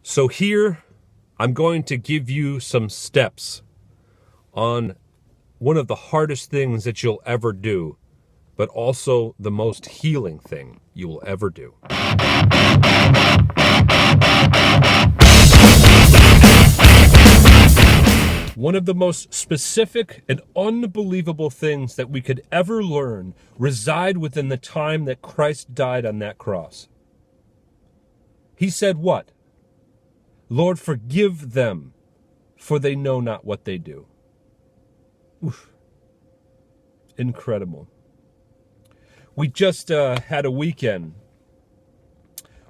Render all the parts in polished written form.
So here, I'm going to give you some steps on one of the hardest things that you'll ever do, but also the most healing thing you will ever do. One of the most specific and unbelievable things that we could ever learn reside within the time that Christ died on that cross. He said what? Lord, forgive them, for they know not what they do. Oof. Incredible. We just had a weekend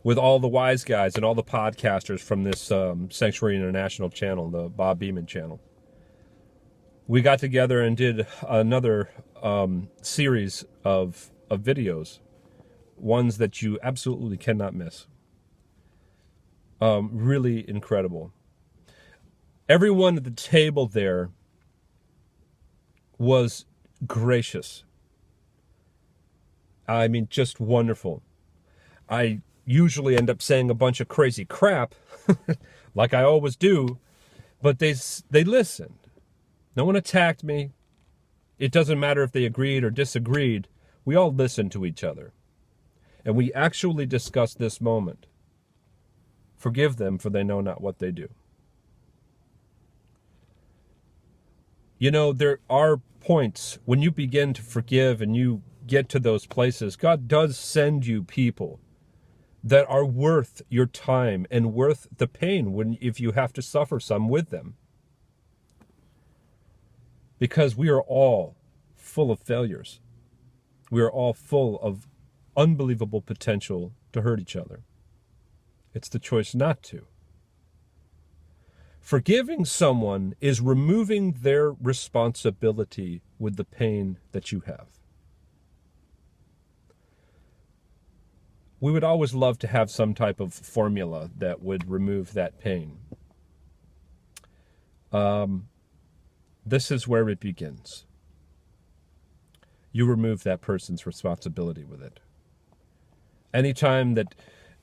with all the wise guys and all the podcasters from this Sanctuary International channel, the Bob Beeman channel. We got together and did another series of videos, ones that you absolutely cannot miss. Really incredible. Everyone at the table there was gracious. I mean, just wonderful. I usually end up saying a bunch of crazy crap, like I always do, but they listened. No one attacked me. It doesn't matter if they agreed or disagreed. We all listened to each other. And we actually discussed this moment. Forgive them, for they know not what they do. You know, there are points when you begin to forgive and you get to those places, God does send you people that are worth your time and worth the pain if you have to suffer some with them. Because we are all full of failures. We are all full of unbelievable potential to hurt each other. It's the choice not to. Forgiving someone is removing their responsibility with the pain that you have. We would always love to have some type of formula that would remove that pain. This is where it begins. You remove that person's responsibility with it. Anytime that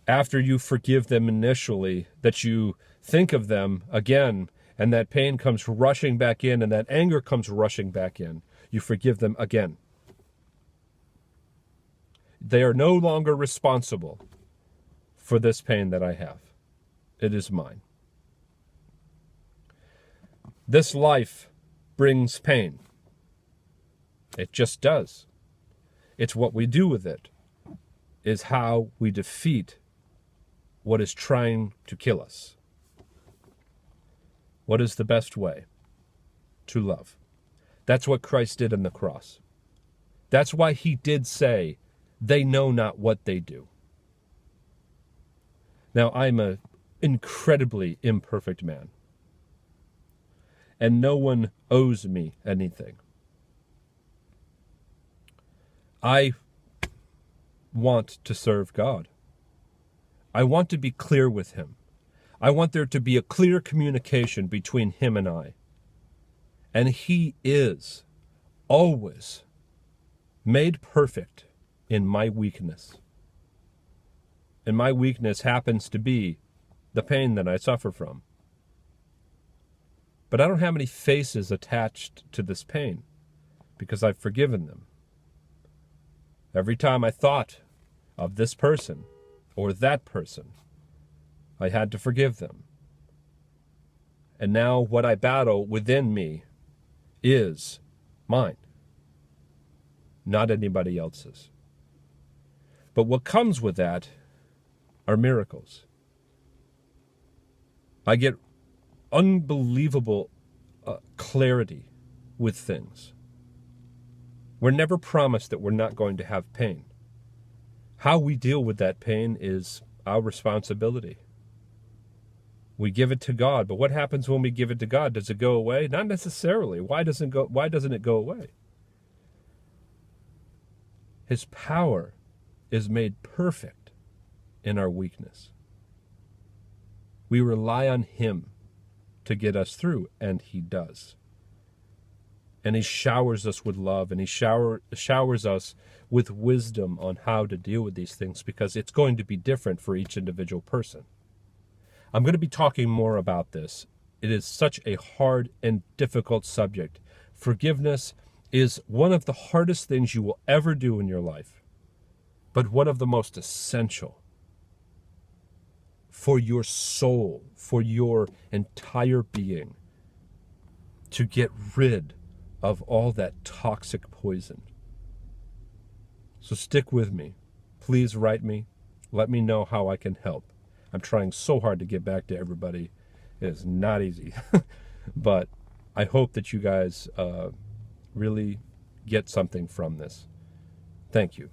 after you forgive them initially, that you think of them again, and that pain comes rushing back in, and that anger comes rushing back in, you forgive them again. They are no longer responsible for this pain that I have. It is mine. This life brings pain. It just does. It's what we do with it, is how we defeat what is trying to kill us. What is the best way? To love. That's what Christ did on the cross. That's why he did say, they know not what they do. Now, I'm an incredibly imperfect man. And no one owes me anything. I want to serve God. I want to be clear with him. I want there to be a clear communication between him and I. And he is always made perfect in my weakness. And my weakness happens to be the pain that I suffer from. But I don't have any faces attached to this pain because I've forgiven them. Every time I thought of this person or that person, I had to forgive them. And now what I battle within me is mine, not anybody else's. But what comes with that are miracles. I get unbelievable clarity with things. We're never promised that we're not going to have pain. How we deal with that pain is our responsibility. We give it to God, but what happens when we give it to God? Does it go away? Not necessarily. Why doesn't it go away? His power is made perfect in our weakness. We rely on him to get us through, and he does. And he showers us with love, and he showers us with wisdom on how to deal with these things, because it's going to be different for each individual person. I'm going to be talking more about this. It is such a hard and difficult subject. Forgiveness is one of the hardest things you will ever do in your life, but one of the most essential for your soul, for your entire being, to get rid of all that toxic poison. So stick with me. Please write me. Let me know how I can help. I'm trying so hard to get back to everybody. It is not easy. But I hope that you guys really get something from this. Thank you.